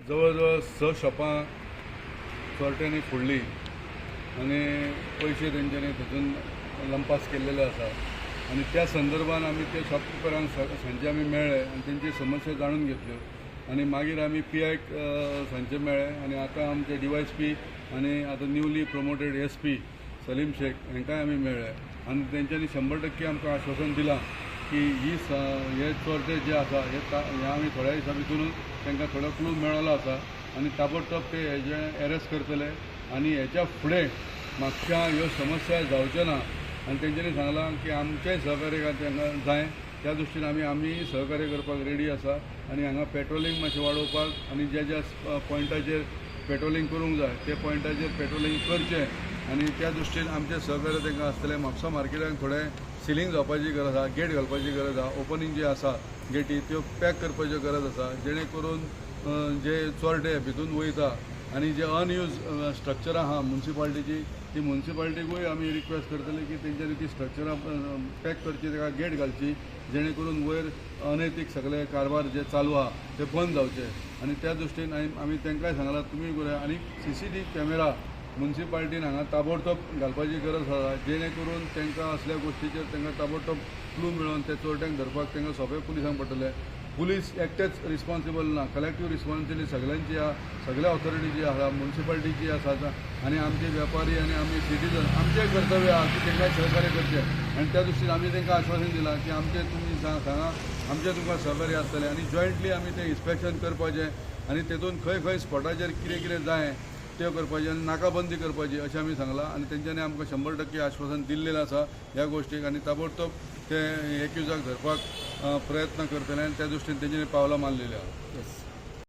जवळ 6 शॉपां चोरट्यांनी फोडली आणि पैसे तेंच्यांनी थंय लंपास केल्लेले आसा आणि त्या संदर्भात आमी ते शॉपकिपरांक सांजे आमी मेळ्ळे आणि तेंची समस्या जाणून घेतल्यो आणि मागीर आमी पीआयक सांजे मेळ्ळे आणि आतां आमचे DYSP आणि आतां newly promoted SP Salim Shaikh हांकांय आमी मेळ्ळे आणि तेंच्यांनी 100% आमकां आश्वासन दिलां की हे चोरटे जे आसा हे आमी थोड्या दिसा भितरूच तांकां थोडो क्लू मेळ्ळो आसा आणि ताबडतोब ते हेजे अरेस्ट करतले आणि हेच्या फुडें म्हापशा ह्यो समस्या जावच्यो ना आणि तेंच्यांनी सांगलां की आमचेय सहकार्य तांकां जाय त्या दृश्टीन आमी सहकार्य करपाक रेडी आसा आणि हांगा पेट्रोलिंग मातशें वाडोवपाक आणि ज्या पॉयंटाचेर पेट्रोलिंग करूंक जाय ते पॉयंटाचेर पेट्रोलिंग करचें आणि त्या दृश्टीन आमचें सहकार्य तांकां आसतलें। म्हापसा मार्केटान थोडें सिलींग जावपाची गरज आसा, गेट घालपाची गरज आसा, ओपनिंग जे आसा गेटी त्यो पॅक करपाची गरज आसा जेणे करून जे चोरटे भितून वयता आणि जे अनयूज स्ट्रक्चरां आहा म्युन्सिपाल्टीची ती म्युन्सिपाल्टीकूय आमी रिक्वेस्ट करतले की तेंच्यांनी ती स्ट्रक्चरां पॅक करची, ताका गेट घालची जेणे करून वयर अनैतीक सगळे कारभार जे चालू आहा ते बंद जावचे आणि त्या दृश्टीन आमी तांकांय सांगलां तुमी करूया आणि CCTV कॅमेरा म्युन्सिपाल्टीन हांगा ताबडतोब घालपाची गरज आसा जेणे करून तांकां असल्या गोश्टीचेर तांकां ताबडतोब क्लू मेळोन त्या चोरट्यांक धरपाक तांकां सोंपें पुलिसांक पडटलें। पुलीस एकटेच रिस्पॉन्सिबल ना, कलेक्टीव रिस्पॉन्सिबिलिटी सगळ्यांची आहा, सगळ्या ऑथॉरिटी जी आसा म्युन्सिपाल्टीची आसा आणि आमचे वेपारी आणि आमी सिटीजन आमचें कर्तव्य आहा की तांकां सहकार्य करचें आणि त्या दृश्टीन आमी तांकां आश्वासन दिलां की आमचें तुमी सांगा आमचें तुमकां सहकार्य आसतलें आणि जॉयंटली आमी तें इन्स्पेक्शन करपाचें आणि तेतून खंय स्पॉटाचेर कितें जाय ते करपाचें आणि नाकाबंदी करपाची अशें आमी सांगलां आणि तेंच्यांनी आमकां 100% आश्वासन दिल्लेलें आसा ह्या गोश्टीक आणि ताबडतोब ते एक्युजाक धरपाक प्रयत्न करतले आणि त्या दृश्टीन तेंच्यांनी पावलां मारलेलीं आहा।